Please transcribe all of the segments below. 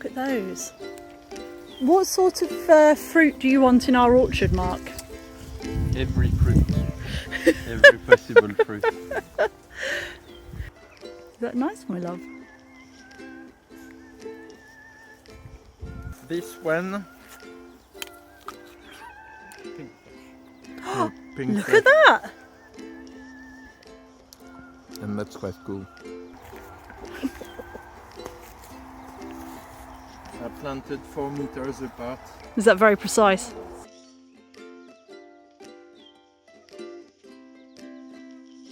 look at those. What sort of fruit do you want in our orchard, Mark? Every fruit. Every possible fruit. Is that nice, my love? This one. Pink Look at that! And that's quite cool. I planted 4 meters apart. Is that very precise?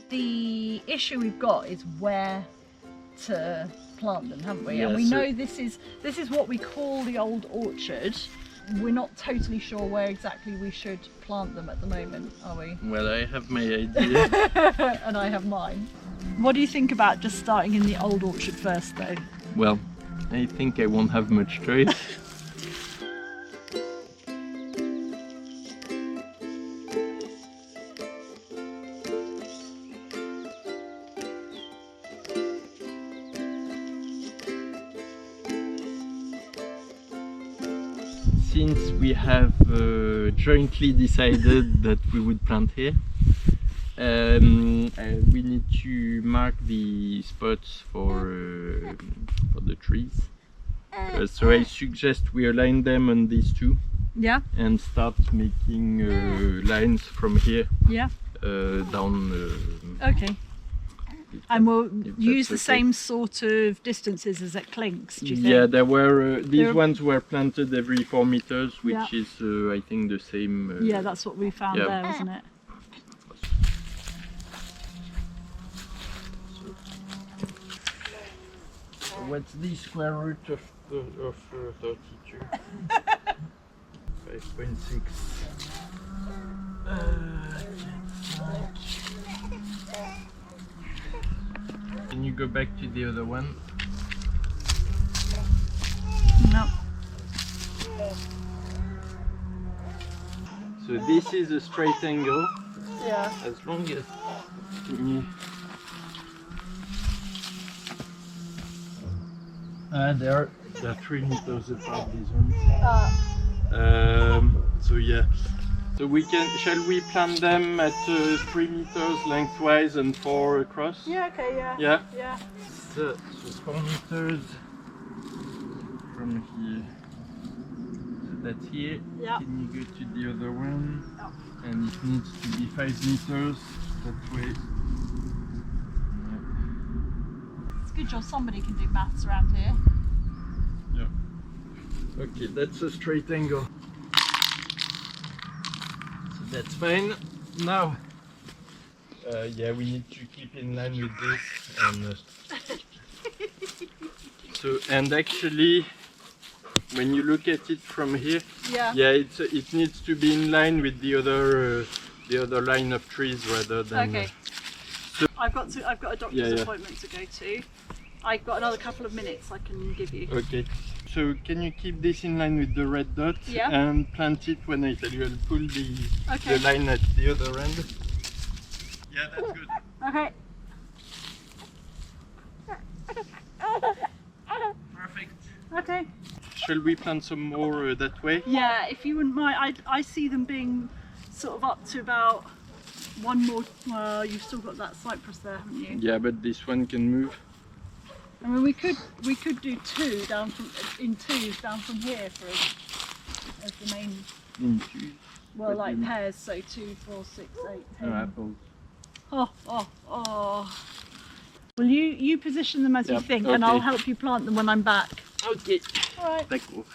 The issue we've got is where to plant them, haven't we? Yeah, and we so know this is what we call the old orchard. We're not totally sure where exactly we should plant them at the moment, are we? Well, I have my idea. And I have mine. What do you think about just starting in the old orchard first, though? Well, I think I won't have much choice. Since we have jointly decided that we would plant here, we need to mark the spots for the trees. So I suggest we align them on these two. Yeah. And start making lines from here. Yeah. Down. Okay. And we'll use the okay. same sort of distances as at Clinks, do you think? Yeah, there were these ones were planted every 4 meters, which Yeah. is I think the same. Yeah, that's what we found there, wasn't it? What's the square root of 32? 5.6. Can you go back to the other one? No. So this is a straight angle. Yeah. As long as they're 3 meters apart, these ones. So yeah. So we can. Shall we plant them at 3 meters lengthwise and 4 across? Yeah. Okay. Yeah. Yeah. Yeah. So 4 meters from here. So that's here. Yeah. Can you go to the other one? Oh. And it needs to be 5 meters that way. It's a good job somebody can do maths around here. Yeah. Okay, that's a straight angle. So that's fine. Now, yeah, we need to keep in line with this. And and actually, when you look at it from here, yeah, it needs to be in line with the other line of trees rather than. Okay. I've got a doctor's appointment to go to. I've got another couple of minutes I can give you. Okay. So can you keep this in line with the red dot and plant it when I tell you? I'll pull the line at the other end. Yeah, that's good. Okay. Perfect. Okay. Shall we plant some more that way? Yeah, if you wouldn't mind. I see them being sort of up to about one more. Well, you've still got that cypress there, haven't you? Yeah, but this one can move. I mean, we could do twos down from here for as the main. In twos. Well, like pairs, so 2, 4, 6, 8, 10. No apples. Oh. Well, you position them as you think, and I'll help you plant them when I'm back. Okay. All right. D'accord.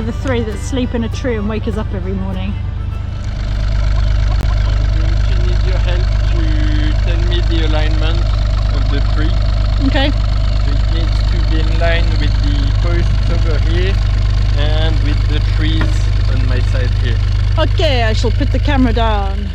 the three that sleep in a tree and wake us up every morning. I'm going to need your help to tell me the alignment of the tree. Okay. So it needs to be in line with the posts over here and with the trees on my side here. Okay, I shall put the camera down.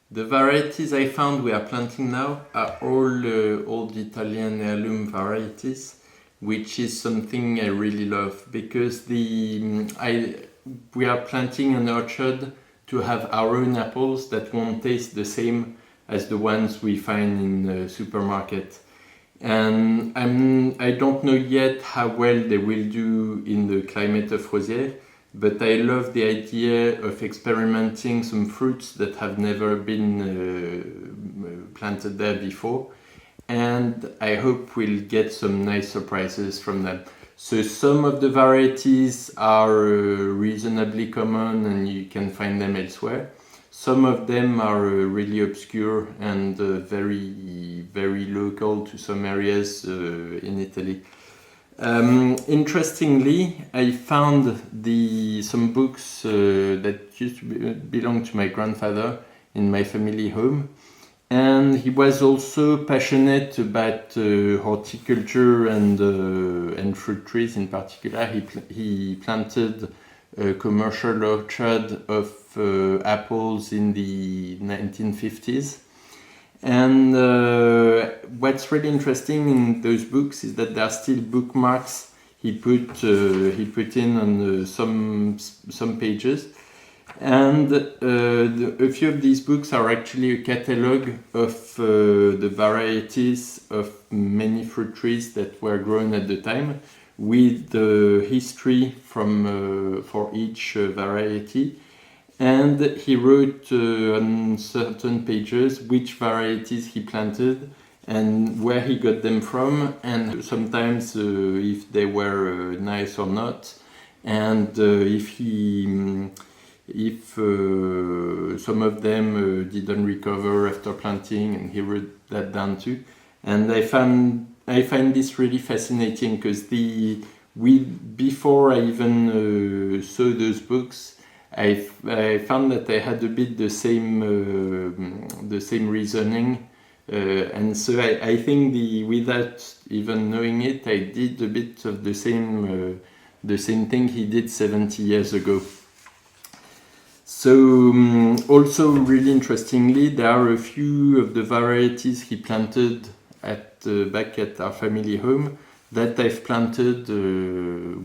The varieties I found we are planting now are all old Italian heirloom varieties, which is something I really love because we are planting an orchard to have our own apples that won't taste the same as the ones we find in the supermarket. And I don't know yet how well they will do in the climate of Rosieres, but I love the idea of experimenting some fruits that have never been planted there before, and I hope we'll get some nice surprises from them. So some of the varieties are reasonably common and you can find them elsewhere. Some of them are really obscure and very, very local to some areas in Italy. Interestingly, I found some books that used to belong to my grandfather in my family home, and he was also passionate about horticulture and fruit trees in particular. He planted a commercial orchard of apples in the 1950s. And what's really interesting in those books is that there are still bookmarks he put in on some pages, and a few of these books are actually a catalogue of the varieties of many fruit trees that were grown at the time, with the history for each variety. And he wrote on certain pages which varieties he planted and where he got them from, and sometimes if they were nice or not, and if some of them didn't recover after planting, and he wrote that down too. And I find this really fascinating because before I even saw those books, I found that I had a bit the same reasoning, and so I think without even knowing it, I did a bit of the same thing he did 70 years ago. So also really interestingly, there are a few of the varieties he planted back at our family home that I've planted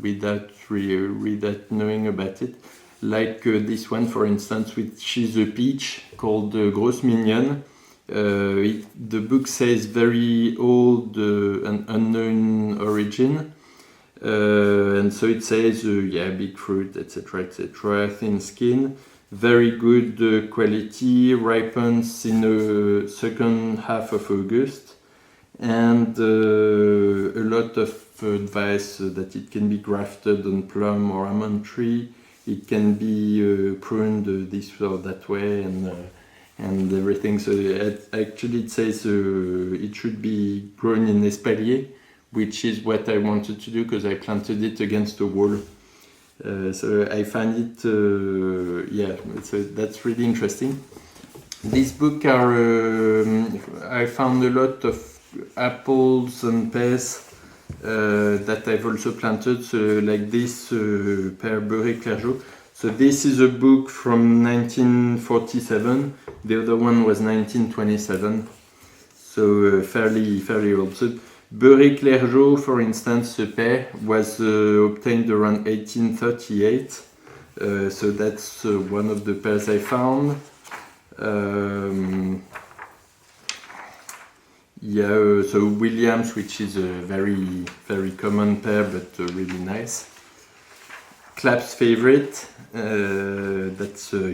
without knowing about it. Like this one, for instance, which is a peach called Grosse Mignonne. The book says very old and unknown origin. And so it says, big fruit, etc., etc., thin skin, very good quality, ripens in the second half of August, and a lot of advice that it can be grafted on plum or almond tree. It can be pruned this or that way, and everything. So actually it says it should be grown in espalier, which is what I wanted to do because I planted it against a wall. So I find it, so that's really interesting. This book I found a lot of apples and pears that I've also planted, so like this pear Beurré Clergeau. So this is a book from 1947. The other one was 1927. So fairly old. So Beurré Clergeau, for instance, a pear was obtained around 1838. So that's one of the pears I found. So Williams, which is a very common pear, but really nice. Clapp's favorite, that's a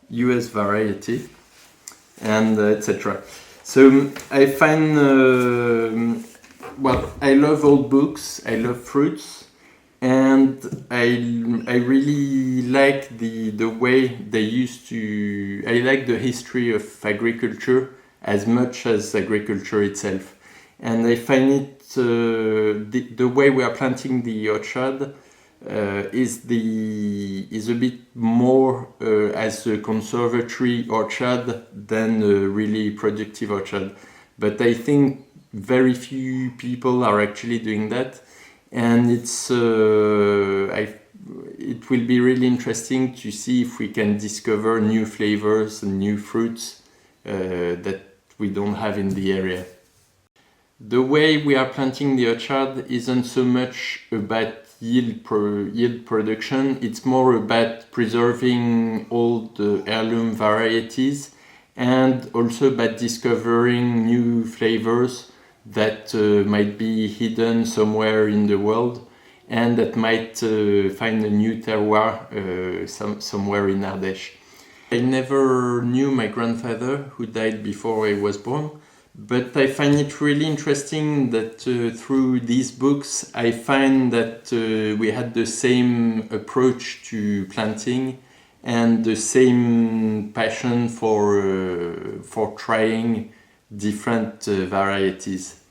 US variety, and etc. So I find, well, I love old books, I love fruits, and I really like the way they used to, I like the history of agriculture as much as agriculture itself. And I find it, the way we are planting the orchard is a bit more as a conservatory orchard than a really productive orchard. But I think very few people are actually doing that, and it will be really interesting to see if we can discover new flavors and new fruits that we don't have in the area. The way we are planting the orchard isn't so much about yield production, it's more about preserving all the heirloom varieties and also about discovering new flavors that might be hidden somewhere in the world and that might find a new terroir somewhere in Ardèche. I never knew my grandfather, who died before I was born, but I find it really interesting that through these books I find that we had the same approach to planting and the same passion for trying different varieties.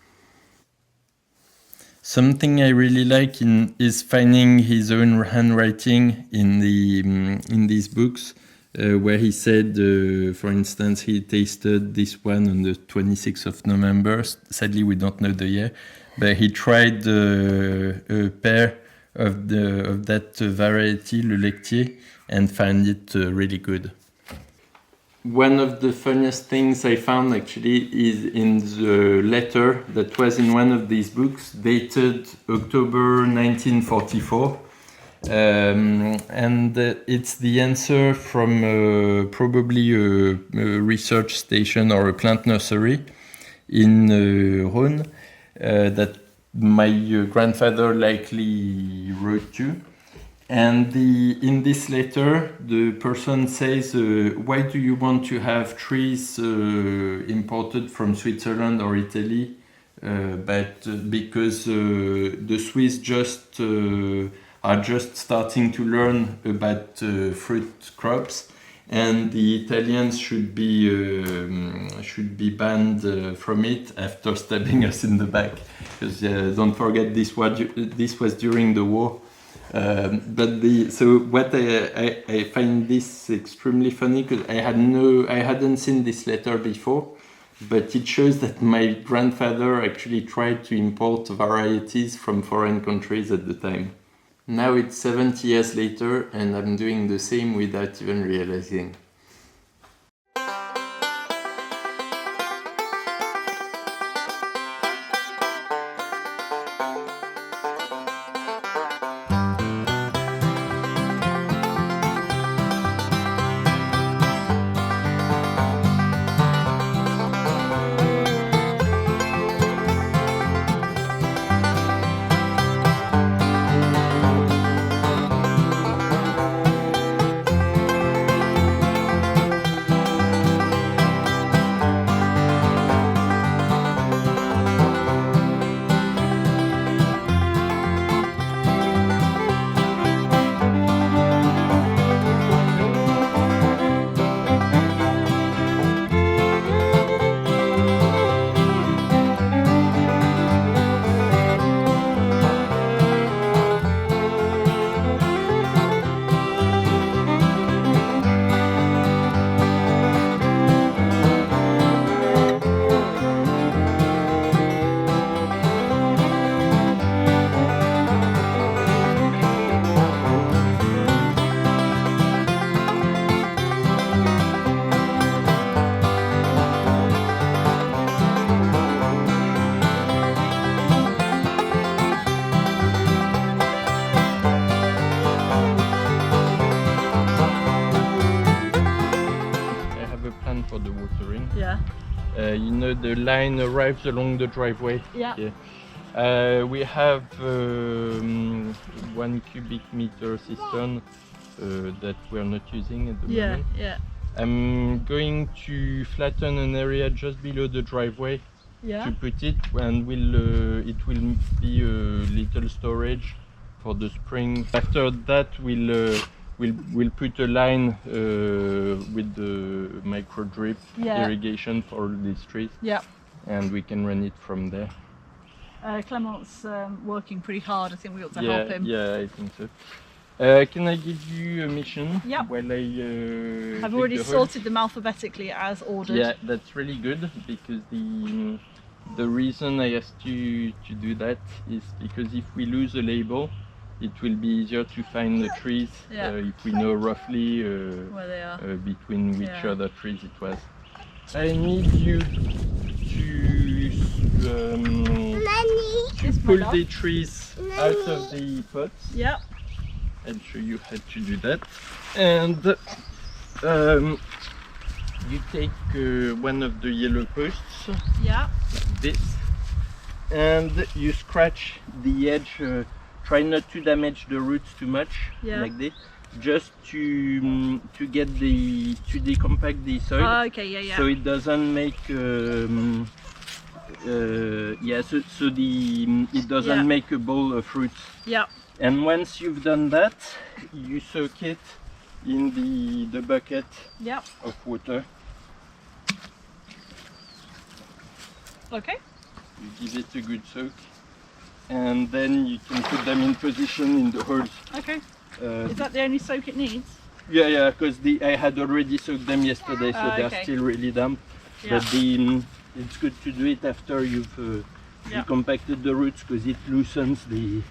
Something I really like is finding his own handwriting in these books. Where he said, for instance, he tasted this one on the 26th of November. Sadly, we don't know the year, but he tried a pair of that variety, Le Lectier, and found it really good. One of the funniest things I found actually is in the letter that was in one of these books, dated October 1944. And it's the answer from probably a research station or a plant nursery in Rhône that my grandfather likely wrote to. And in this letter, the person says, why do you want to have trees imported from Switzerland or Italy? But because the Swiss are just starting to learn about fruit crops, and the Italians should be banned from it after stabbing us in the back. Because don't forget, this was during the war. So what I find this extremely funny, because I hadn't seen this letter before, but it shows that my grandfather actually tried to import varieties from foreign countries at the time. Now it's 70 years later, and I'm doing the same without even realizing. For the watering. Yeah. You know, the line arrives along the driveway. Yeah. We have 1 cubic meter cistern that we are not using at the moment. Yeah. I'm going to flatten an area just below the driveway Yeah. to put it, and it will be a little storage for the spring. After that, we'll put a line with the micro drip irrigation for all these trees. Yeah. And we can run it from there. Clement's working pretty hard. I think we ought to help him. Yeah, I think so. Can I give you a mission? Yep. While I I've already sorted them alphabetically as ordered. Yeah, that's really good, because the reason I asked you to do that is because if we lose a label, it will be easier to find the trees if we know roughly where they are, between which other trees it was. I need you to pull the trees out of the pots. Yeah. I'll show you how to do that. And you take one of the yellow posts, Yeah. like this, and you scratch the edge. Try not to damage the roots too much, like this, just to get to decompact the soil. Okay, yeah. So it doesn't make it doesn't make a bowl of roots. Yeah. And once you've done that, you soak it in the bucket of water. Okay. You give it a good soak, and then you can put them in position in the holes. Okay. Is that the only soak it needs? Yeah, because I had already soaked them yesterday, so they're still really damp. Yeah. But it's good to do it after you've decompacted the roots, because it loosens the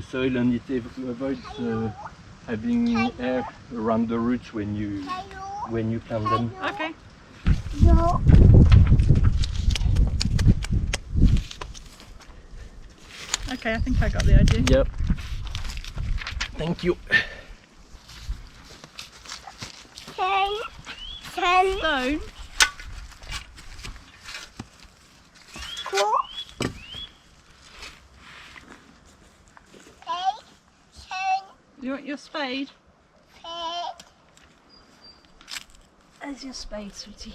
soil, and it avoids having air around the roots when you plant them. Okay. Okay, I think I got the idea. Yep. Thank you. Stone. You want your spade? There's your spade, sweetie.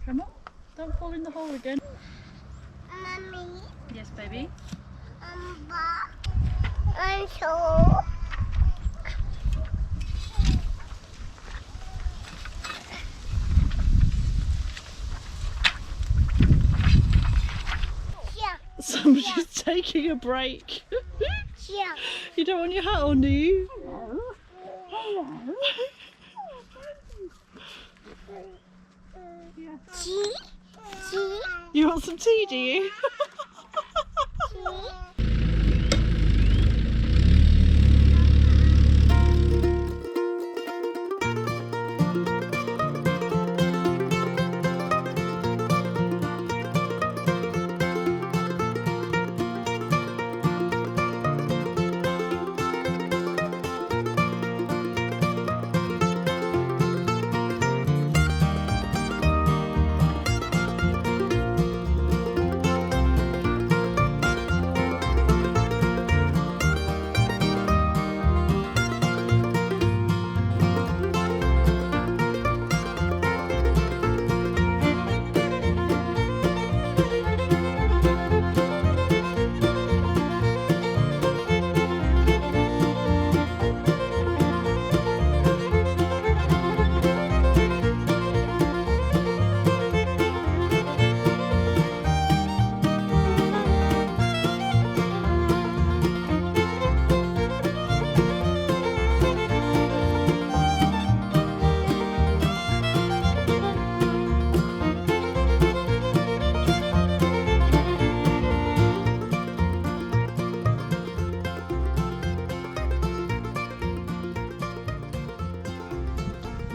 Come on, don't fall in the hole again. Mommy. Yes, baby. I'm so. Somebody's taking a break. Yeah. You don't want your hat on, do you? Tea? Tea? You want some tea, do you?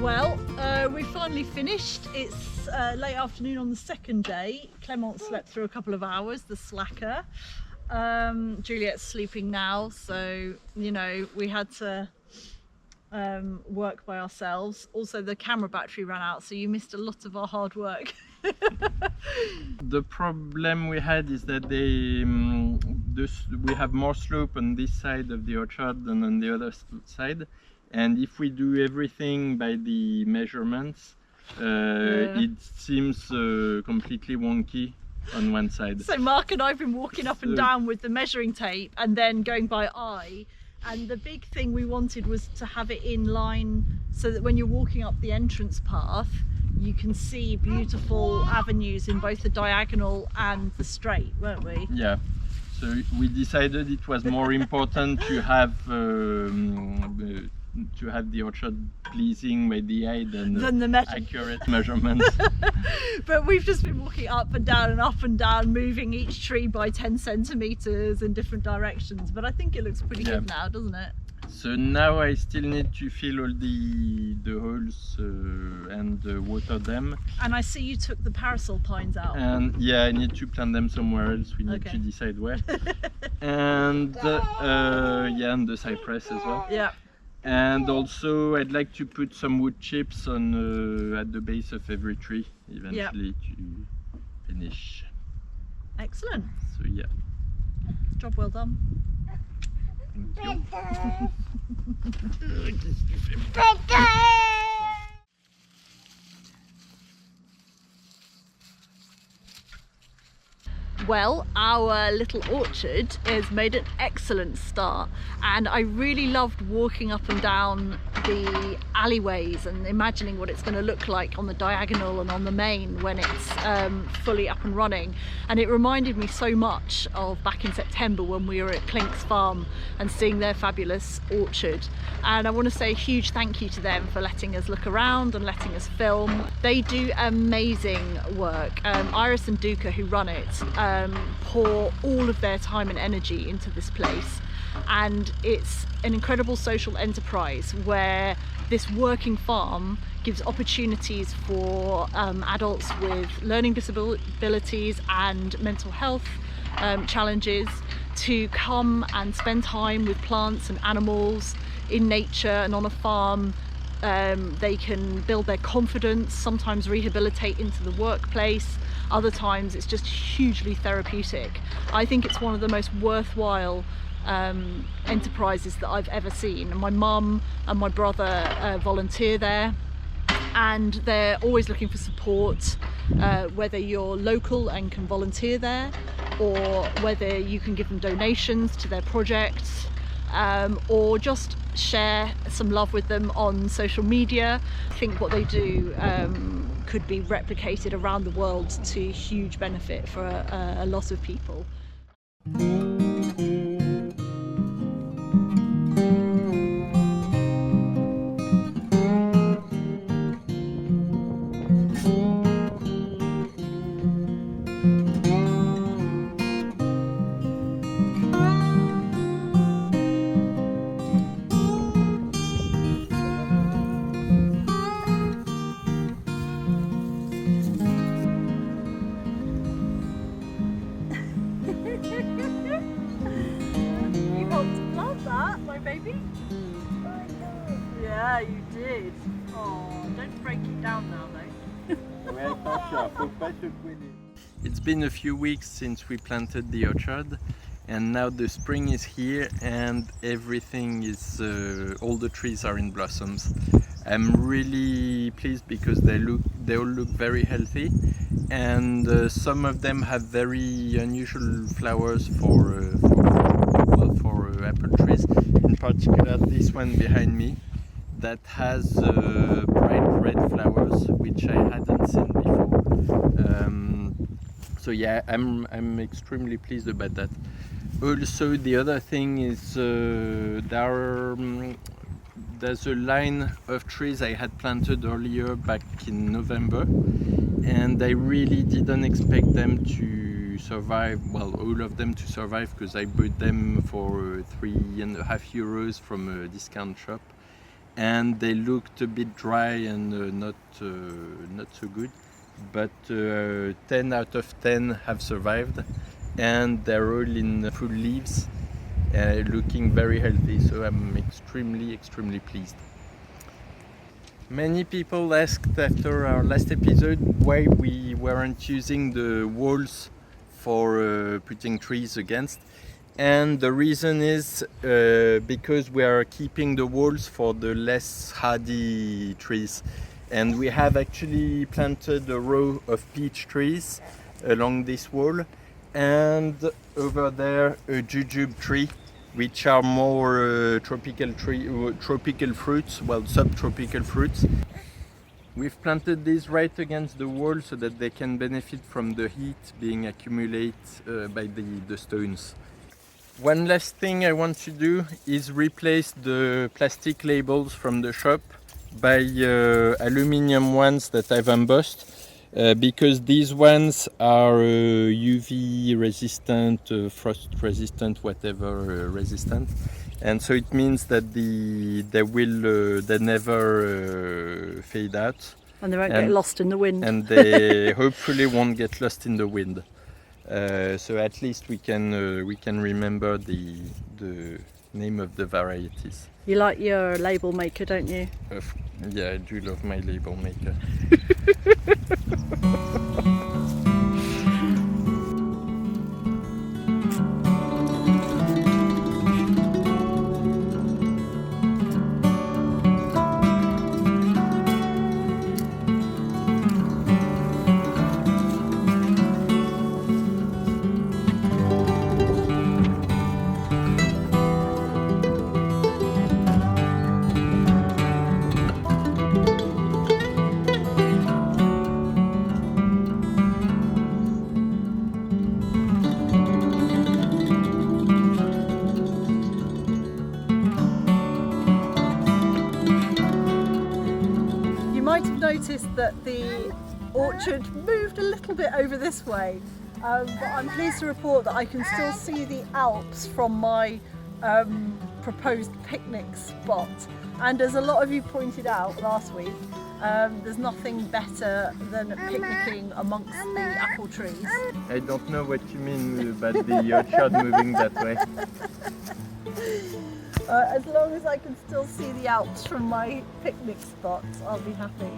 Well, we finally finished. It's late afternoon on the second day. Clement slept through a couple of hours, the slacker. Juliet's sleeping now, so you know we had to work by ourselves. Also, the camera battery ran out, so you missed a lot of our hard work. The problem we had is that we have more slope on this side of the orchard than on the other side, And if we do everything by the measurements, it seems completely wonky on one side. So Mark and I have been walking up and So- down with the measuring tape and then going by eye. And the big thing we wanted was to have it in line so that when you're walking up the entrance path, you can see beautiful avenues in both the diagonal and the straight, weren't we? Yeah. So we decided it was more important to have the orchard pleasing by the eye than the accurate measurements. But we've just been walking up and down, moving each tree by 10 centimeters in different directions. But I think it looks pretty good now, doesn't it? So now I still need to fill all the holes and water them. And I see you took the parasol pines out. And yeah, I need to plant them somewhere else. We need to decide where. And yeah, and the cypress as well. Yeah. And also I'd like to put some wood chips on at the base of every tree eventually to finish. Excellent. So yeah. Job well done. Thank you. Well, our little orchard has made an excellent start, and I really loved walking up and down the alleyways and imagining what it's going to look like on the diagonal and on the main when it's fully up and running. And it reminded me so much of back in September when we were at Klink's farm and seeing their fabulous orchard. And I want to say a huge thank you to them for letting us look around and letting us film. They do amazing work. Iris and Duca, who run it, pour all of their time and energy into this place, and it's an incredible social enterprise where this working farm gives opportunities for adults with learning disabilities and mental health challenges to come and spend time with plants and animals in nature and on a farm. They can build their confidence, sometimes rehabilitate into the workplace, other times it's just hugely therapeutic. I think it's one of the most worthwhile enterprises that I've ever seen. And my mum and my brother volunteer there, and they're always looking for support, whether you're local and can volunteer there, or whether you can give them donations to their projects, or just share some love with them on social media. I think what they do could be replicated around the world to huge benefit for a lot of people. Yeah, you did. Oh, don't break it down now though. It's been a few weeks since we planted the orchard, and now the spring is here and everything is, all the trees are in blossoms. I'm really pleased because they all look very healthy, and some of them have very unusual flowers for apple trees. In particular, this one behind me that has bright red flowers, which I hadn't seen before. So yeah, I'm extremely pleased about that. Also, the other thing is there's a line of trees I had planted earlier back in November, and I really didn't expect them to survive, well, all of them to survive, because I bought them for €3.50 from a discount shop, and they looked a bit dry and not so good, but 10 out of 10 have survived, and they're all in full leaves, looking very healthy, so I'm extremely pleased. Many people asked after our last episode why we weren't using the walls for putting trees against, and the reason is because we are keeping the walls for the less hardy trees, and we have actually planted a row of peach trees along this wall, and over there a jujube tree, which are more tropical fruits, well, subtropical fruits. We've planted these right against the wall so that they can benefit from the heat being accumulated by the stones. One last thing I want to do is replace the plastic labels from the shop by aluminium ones that I've embossed, because these ones are UV resistant, frost resistant, whatever resistant, and so it means that they never fade out, And they won't get lost in the wind. and they hopefully won't get lost in the wind. So at least we can remember the name of the varieties. You like your label maker, don't you? Yeah, I do love my label maker. Noticed that the orchard moved a little bit over this way, but I'm pleased to report that I can still see the Alps from my proposed picnic spot, and as a lot of you pointed out last week, there's nothing better than picnicking amongst the apple trees. I don't know what you mean about the orchard moving that way. As long as I can still see the Alps from my picnic spot, I'll be happy.